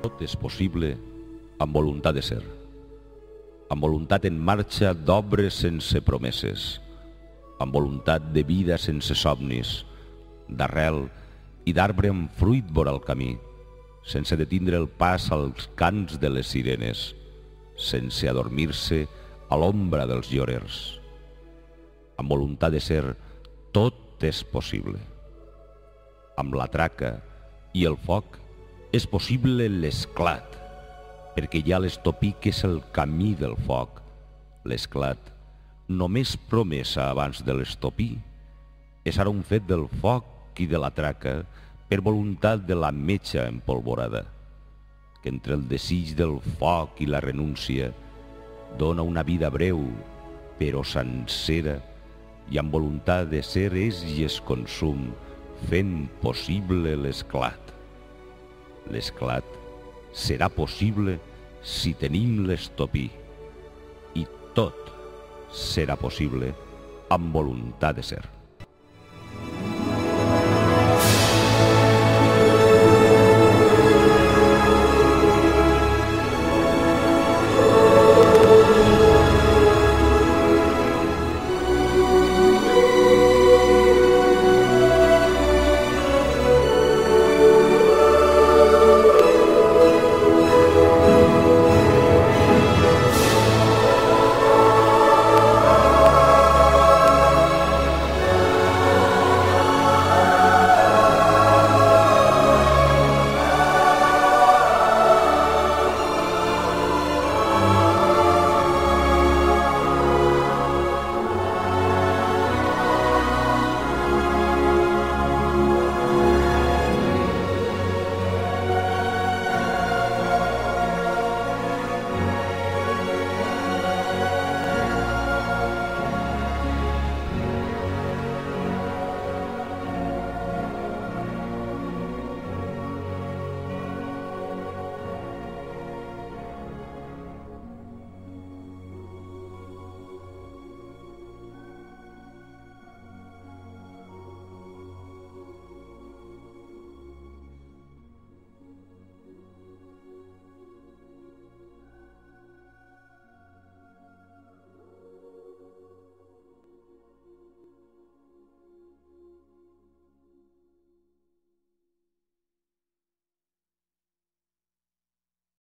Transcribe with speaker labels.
Speaker 1: Tot és possible amb voluntat de ser, amb voluntat en marxa d'obres sense promeses, amb voluntat de vida sense somnis, d'arrel i d'arbre amb fruit vora el camí, sense detindre el pas als cants de les sirenes, sense adormir-se a l'ombra dels llorers. Amb voluntat de ser, tot és possible. Amb la traca i el foc és possible l'esclat, perquè ja l'estopí que és el camí del foc. L'esclat, només promesa abans de l'estopí, és ara un fet del foc i de la traca per voluntat de la metxa empolvorada, que entre el desig del foc i la renúncia dona una vida breu, però sencera, i amb voluntat de ser és i es consum, fent possible l'esclat. L'esclat serà possible si tenim l'estopí, i tot serà possible amb voluntat de ser.